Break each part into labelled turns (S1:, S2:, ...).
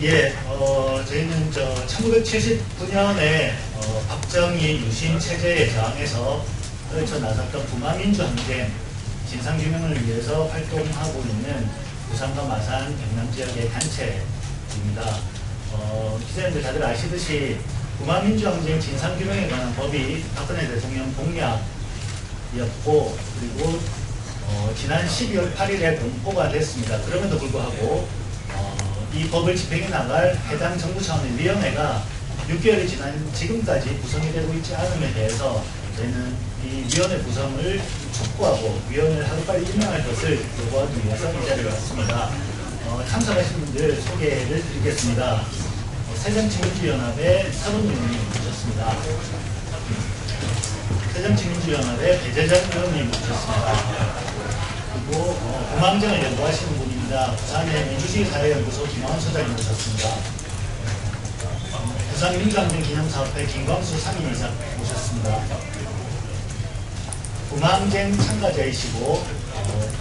S1: 예, 저희는 1979년에 박정희 유신 체제에 저항해서 떨쳐 나섰던 부마민주항쟁 진상규명을 위해서 활동하고 있는 부산과 마산 경남 지역의 단체입니다. 기자님들 다들 아시듯이 부마민주항쟁 진상규명에 관한 법이 박근혜 대통령 공약이었고, 그리고 지난 12월 8일에 공포가 됐습니다. 그럼에도 불구하고 이 법을 집행해 나갈 해당 정부 차원의 위원회가 6개월이 지난 지금까지 구성이 되고 있지 않음에 대해서 저희는 이 위원회 구성을 촉구하고 위원회를 하루빨리 임명할 것을 요구하기 위해서 이 자리에 왔습니다. 참석하신 분들 소개를 드리겠습니다. 새정치민주연합의 서른 의원님 모셨습니다. 새정치민주연합의 배재정 의원님 모셨습니다. 그리고 공황정을 연구하시는 분입니다. 부산의 민주주의사회연구소 김황원 소장님 모셨습니다. 부산민주항쟁 기념사업회 김광수 상임이사 모셨습니다. 공황쟁 참가자이시고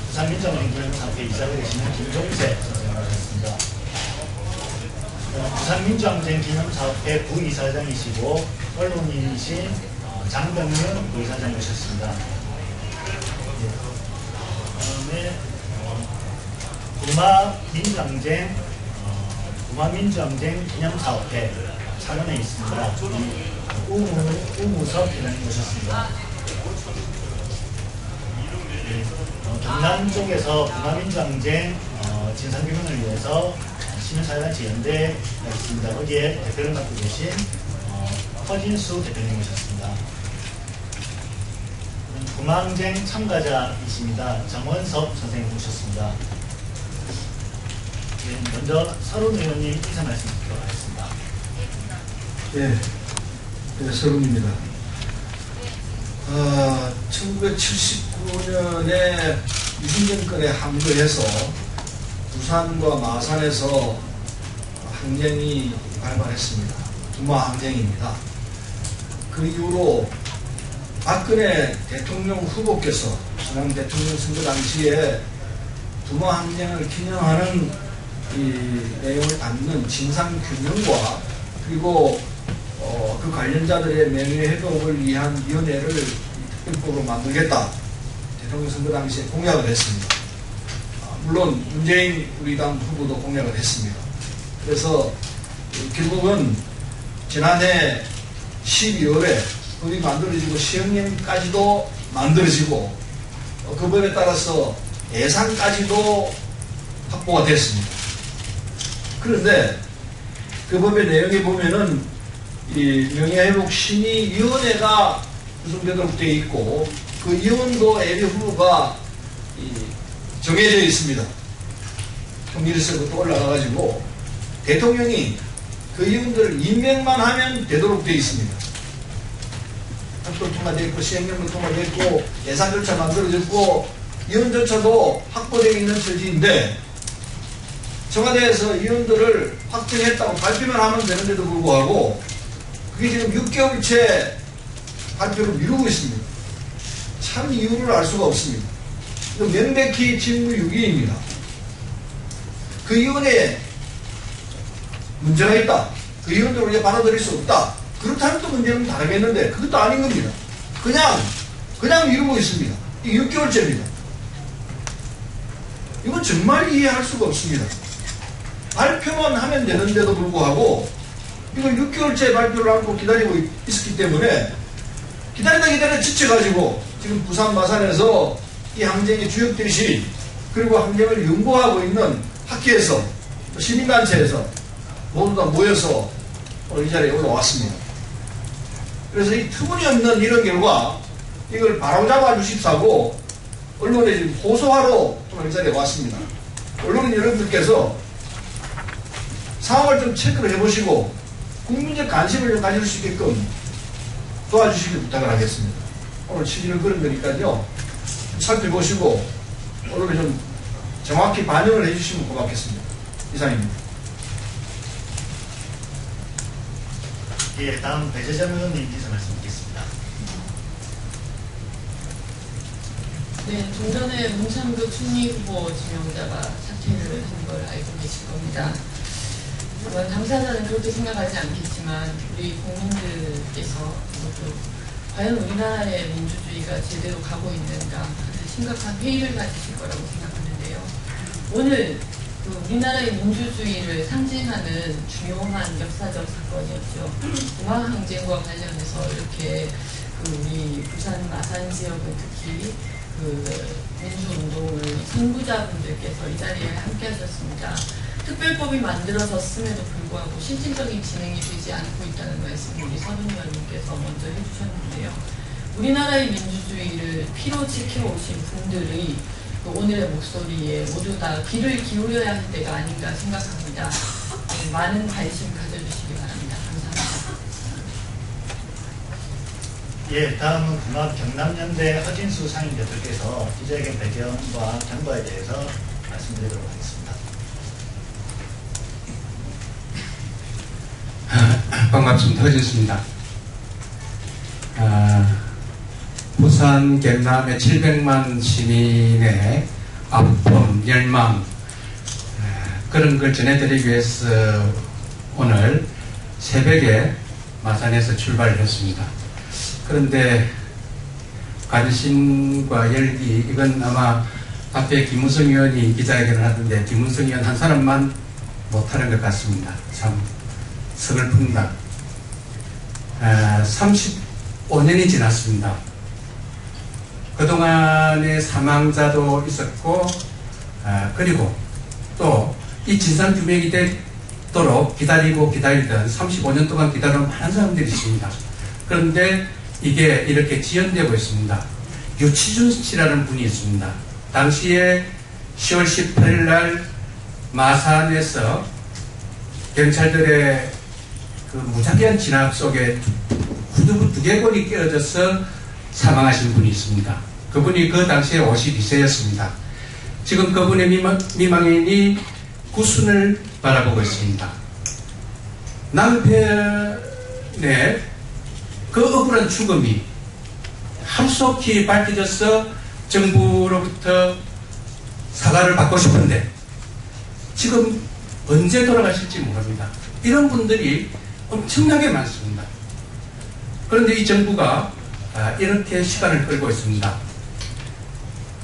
S1: 부산민주항쟁 기념사업회 이사가 되시는 김종세 선생님 모셨습니다. 부산민주항쟁 기념사업회 부이사장이시고 언론인이신 장병윤 부이사장 모셨습니다. 다음에 부마민주항쟁 기념사업회 차관에 있습니다. 우무섭 회장님 모셨습니다. 경남 쪽에서 부마민주항쟁 진상규명을 위해서 시민사회단체 연대가 있습니다. 거기에 대표를 맡고 계신 허진수 대표님 모셨습니다. 부마항쟁 참가자이십니다. 정원섭 선생님 모셨습니다. 네, 먼저 서른 의원님 인사 말씀 듣도록 하겠습니다.
S2: 네, 서른입니다. 1979년에 유신정권에 항거해서 부산과 마산에서 항쟁이 발발했습니다. 부마항쟁입니다. 그 이후로 박근혜 대통령 후보께서 지난 대통령 선거 당시에 부마항쟁을 기념하는 이 내용을 담는 진상규명과 그리고 그 관련자들의 명예회복을 위한 위원회를 특별법으로 만들겠다. 대통령 선거 당시에 공약을 했습니다. 물론 문재인 우리 당 후보도 공약을 했습니다. 그래서 결국은 지난해 12월에 법이 만들어지고 시행령까지도 만들어지고 그 법에 따라서 예산까지도 확보가 됐습니다. 그런데 그 법의 내용에 보면은 이 명예회복심의위원회가 구성되도록 되어 있고 그 위원도 예비 후보가 정해져 있습니다. 총리실부터 올라가가지고 대통령이 그 위원들을 임명만 하면 되도록 되어 있습니다. 학도 통과되어 있고 시행령도 통과되어 있고 예산 절차 만들어졌고 위원조차도 확보되어 있는 처지인데 청와대에서 위원들을 확정했다고 발표만 하면 되는데도 불구하고 그게 지금 6개월째 발표를 미루고 있습니다. 참 이유를 알 수가 없습니다. 명백히 직무유기입니다. 그 위원회에 문제가 있다. 그 위원들을 우리가 받아들일 수 없다. 그렇다면 또 문제는 다르겠는데 그것도 아닌 겁니다. 그냥 미루고 있습니다. 이게 6개월째입니다. 이건 정말 이해할 수가 없습니다. 발표만 하면 되는데도 불구하고 이걸 6개월째 발표를 하고 기다리고 있었기 때문에 기다리다 지쳐가지고 지금 부산 마산에서 이 항쟁의 주역들이 그리고 항쟁을 연구하고 있는 학회에서 시민단체에서 모두 다 모여서 오늘 이 자리에 올라왔습니다. 그래서 이 터무니없는 이런 결과 이걸 바로잡아 주십사고 언론에 지금 호소하러 오늘 이 자리에 왔습니다. 언론인 여러분들께서 상황을 좀 체크를 해보시고 국민적 관심을 좀 가질 수 있게끔 도와주시길 부탁을 하겠습니다. 오늘 취지는 그런 거니까요. 살펴보시고 언론에 좀 정확히 반영을 해주시면 고맙겠습니다. 이상입니다.
S1: 예, 다음 배재정 의원님 인사 말씀 드리겠습니다.
S3: 네, 좀 전에 문창규 총리 후보 지명자가 사퇴를 한 걸 알고 계실 겁니다. 당사자는 그렇게 생각하지 않겠지만 우리 국민들께서 이것도 과연 우리나라의 민주주의가 제대로 가고 있는가 하는 심각한 회의를 가지실 거라고 생각하는데요. 오늘 그 우리나라의 민주주의를 상징하는 중요한 역사적 사건이었죠. 공항항쟁과 관련해서 이렇게 그 우리 부산 마산 지역은 특히 그 민주운동을 선구자분들께서 이 자리에 함께 하셨습니다. 특별법이 만들어졌음에도 불구하고 실질적인 진행이 되지 않고 있다는 말씀을 우리 서른 의원님께서 먼저 해주셨는데요. 우리나라의 민주주의를 피로 지켜오신 분들의 그 오늘의 목소리에 모두 다 귀를 기울여야 할 때가 아닌가 생각합니다. 많은 관심 가져주시기 바랍니다. 감사합니다.
S1: 예, 다음은 궁합 경남연대 허진수 상임대표께서 기자회견 배경과 경과에 대해서 말씀드리도록 하겠습니다.
S4: 반갑습니다. 허진수입니다. 부산 경남의 700만 시민의 아픔, 열망 그런 걸 전해드리기 위해서 오늘 새벽에 마산에서 출발을 했습니다. 그런데 관심과 열기 이건 아마 앞에 김무성 의원이 기자회견을 하던데 김무성 의원 한 사람만 못하는 것 같습니다. 참 서글픕니다. 35년이 지났습니다. 그동안에 사망자도 있었고 그리고 또 이 진상규명이 되도록 기다리던 35년 동안 기다리는 많은 사람들이 있습니다. 그런데 이게 이렇게 지연되고 있습니다. 유치준 씨라는 분이 있습니다. 당시에 10월 18일 날 마산에서 경찰들의 그 무자비한 진압 속에 후두부 두개골이 깨어져서 사망하신 분이 있습니다. 그분이 그 당시에 52세였습니다. 지금 그분의 미망인이 구순을 바라보고 있습니다. 남편의 그 억울한 죽음이 하루속히 밝혀져서 정부로부터 사과를 받고 싶은데 지금 언제 돌아가실지 모릅니다. 이런 분들이 엄청나게 많습니다. 그런데 이 정부가 이렇게 시간을 끌고 있습니다.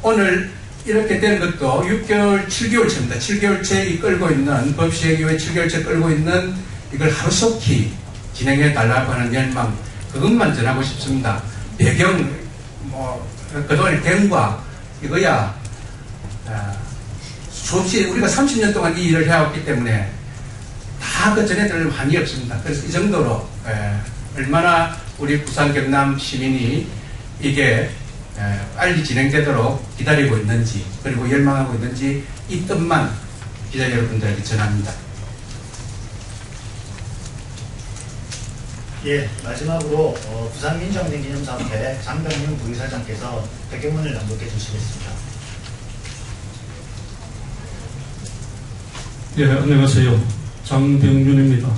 S4: 오늘 이렇게 된 것도 6개월, 7개월째입니다. 7개월째 끌고 있는, 법시행 이후에 7개월째 끌고 있는 이걸 하루속히 진행해 달라고 하는 열망, 그것만 전하고 싶습니다. 배경, 그동안의 경과, 이거야, 수없이 우리가 30년 동안 이 일을 해왔기 때문에 다 그 전해드릴 많이 없습니다. 그래서 이 정도로, 얼마나 우리 부산 경남 시민이 이게 빨리 진행되도록 기다리고 있는지 그리고 열망하고 있는지 이 뜻만 기자 여러분들에게 전합니다.
S1: 예, 마지막으로 부산민주항쟁 기념사업회 장병윤 부의사장께서 배경문을 낭독해 주시겠습니다.
S5: 예, 안녕하세요. 장병윤입니다.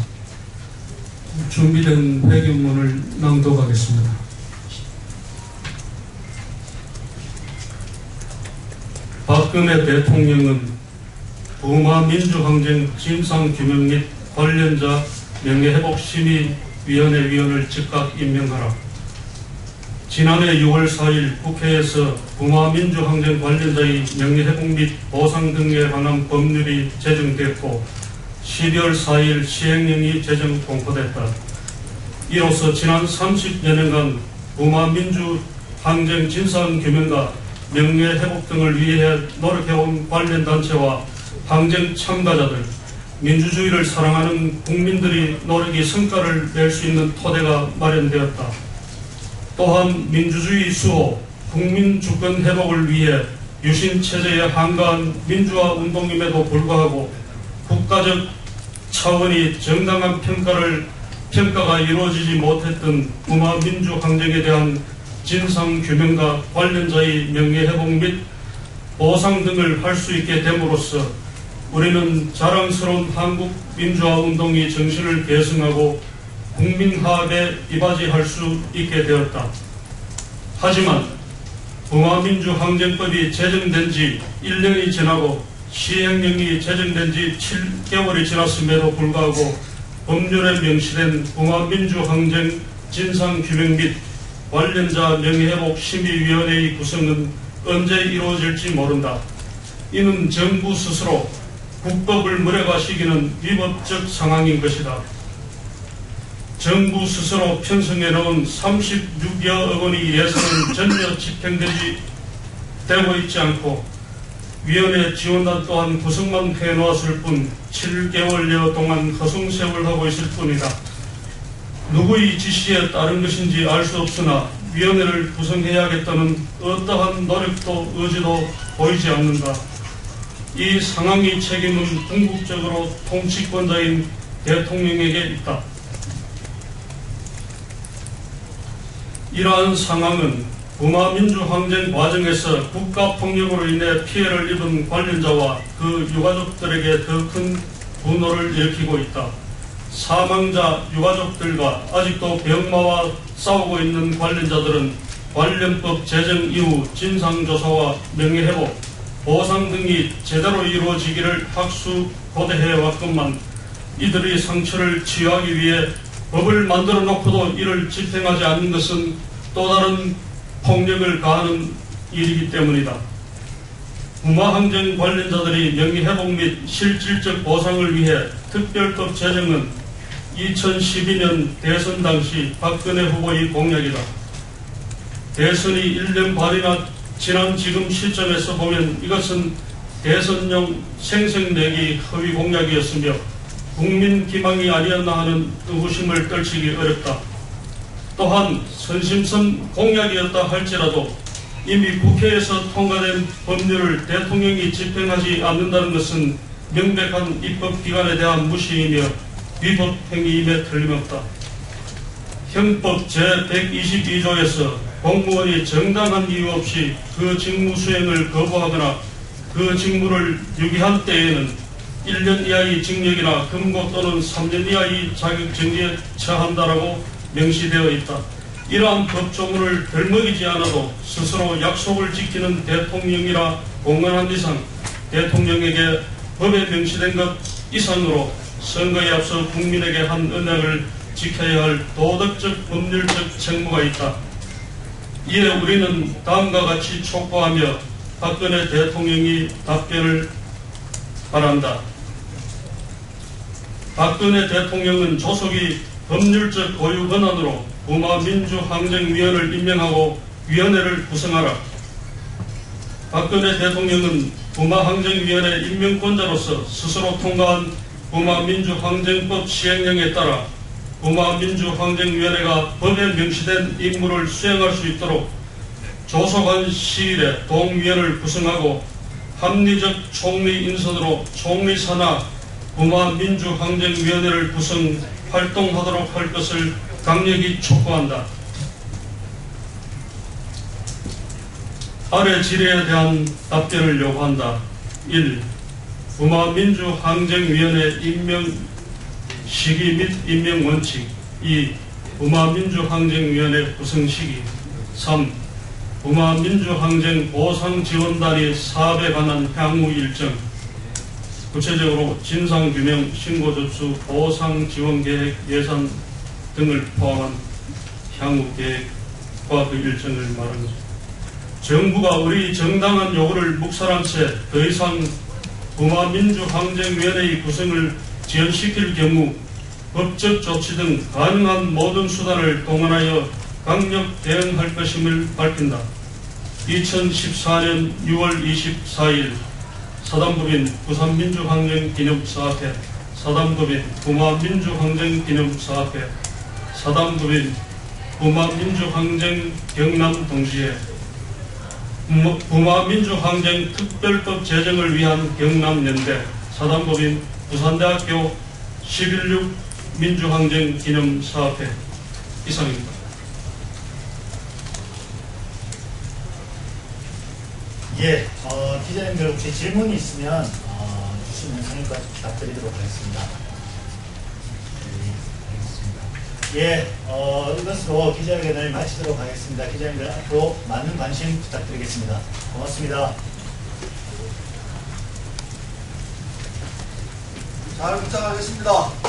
S5: 준비된 배경문을 낭독하겠습니다. 박근혜 대통령은 부마 민주항쟁 진상규명 및 관련자 명예회복심의위원회 위원을 즉각 임명하라. 지난해 6월 4일 국회에서 부마 민주항쟁 관련자의 명예회복 및 보상 등에 관한 법률이 제정됐고 12월 4일 시행령이 제정 공포됐다. 이로써 지난 30여 년간 부마 민주항쟁 진상규명과 명예회복 등을 위해 노력해온 관련 단체와 항쟁 참가자들, 민주주의를 사랑하는 국민들이 노력이 성과를 낼 수 있는 토대가 마련되었다. 또한 민주주의 수호, 국민 주권 회복을 위해 유신 체제에 한가한 민주화 운동임에도 불구하고 국가적 차원이 정당한 평가가 이루어지지 못했던 부마 민주항쟁에 대한 진상규명과 관련자의 명예회복 및 보상 등을 할 수 있게 됨으로써 우리는 자랑스러운 한국 민주화 운동의 정신을 계승하고 국민화합에 이바지할 수 있게 되었다. 하지만 부마 민주항쟁법이 제정된 지 1년이 지나고 시행령이 제정된 지 7개월이 지났음에도 불구하고 법률에 명시된 봉화민주항쟁 진상규명 및 관련자 명예회복심의위원회의 구성은 언제 이루어질지 모른다. 이는 정부 스스로 국법을 무력화시키는 위법적 상황인 것이다. 정부 스스로 편성해 놓은 36여 원의 예산은 전혀 집행되지 되고 있지 않고 위원회 지원단 또한 구성만 해놓았을 뿐 7개월여 동안 허송세월을 하고 있을 뿐이다. 누구의 지시에 따른 것인지 알 수 없으나 위원회를 구성해야겠다는 어떠한 노력도 의지도 보이지 않는다. 이 상황의 책임은 궁극적으로 통치권자인 대통령에게 있다. 이러한 상황은 봉화민주항쟁 과정에서 국가폭력으로 인해 피해를 입은 관련자와 그 유가족들에게 더 큰 분노를 일으키고 있다. 사망자 유가족들과 아직도 병마와 싸우고 있는 관련자들은 관련법 제정 이후 진상조사와 명예회복, 보상 등이 제대로 이루어지기를 학수고대해 왔건만 이들의 상처를 치유하기 위해 법을 만들어 놓고도 이를 집행하지 않는 것은 또 다른 폭력을 가하는 일이기 때문이다. 봉화항쟁 관련자들이 명예회복 및 실질적 보상을 위해 특별법 제정은 2012년 대선 당시 박근혜 후보의 공약이다. 대선이 1년 반이나 지난 지금 시점에서 보면 이것은 대선용 생색내기 허위 공약이었으며 국민 기망이 아니었나 하는 의구심을 떨치기 어렵다. 또한 선심선 공약이었다 할지라도 이미 국회에서 통과된 법률을 대통령이 집행하지 않는다는 것은 명백한 입법기관에 대한 무시이며 위법 행위임에 틀림없다. 형법 제122조에서 공무원이 정당한 이유 없이 그 직무 수행을 거부하거나 그 직무를 유기한 때에는 1년 이하의 징역이나 금고 또는 3년 이하의 자격정지에 처한다라고 명시되어 있다. 이러한 법조문을 덜먹이지 않아도 스스로 약속을 지키는 대통령이라 공언한 이상 대통령에게 법에 명시된 것 이상으로 선거에 앞서 국민에게 한 언약을 지켜야 할 도덕적 법률적 책무가 있다. 이에 우리는 다음과 같이 촉구하며 박근혜 대통령이 답변을 바란다. 박근혜 대통령은 조속히 법률적 고유 권한으로 봉화민주항쟁위원회를 임명하고 위원회를 구성하라. 박근혜 대통령은 봉화항쟁위원회 임명권자로서 스스로 통과한 봉화민주항쟁법 시행령에 따라 봉화민주항쟁위원회가 법에 명시된 임무를 수행할 수 있도록 조속한 시일에 동위원회를 구성하고 합리적 총리 인선으로 총리 산하 봉화민주항쟁위원회를 구성 활동하도록 할 것을 강력히 촉구한다. 아래 질의에 대한 답변을 요구한다. 1. 봉화민주항쟁위원회 임명 시기 및 임명 원칙. 2. 봉화민주항쟁위원회 구성 시기. 3. 봉화민주항쟁 보상지원단위 사업에 관한 향후 일정. 구체적으로 진상규명, 신고접수, 보상지원계획, 예산 등을 포함한 향후 계획과 그 일정을 말합니다. 정부가 우리 정당한 요구를 묵살한 채 더 이상 봉화민주항쟁위원회의 구성을 지연시킬 경우 법적 조치 등 가능한 모든 수단을 동원하여 강력 대응할 것임을 밝힌다. 2014년 6월 24일 사단법인 부산민주항쟁기념사업회, 사단법인 봉화민주항쟁기념사업회, 사단법인 봉화민주항쟁 경남동지회, 봉화민주항쟁 특별법 제정을 위한 경남연대, 사단법인 부산대학교 11.6 민주항쟁 기념사업회. 이상입니다.
S1: 예, 기자님들 혹시 질문이 있으면 주시면 상임과 답드리도록 하겠습니다. 예, 이것으로 기자회견을 마치도록 하겠습니다. 기자님들 앞으로 많은 관심 부탁드리겠습니다. 고맙습니다.
S2: 잘 부탁하겠습니다.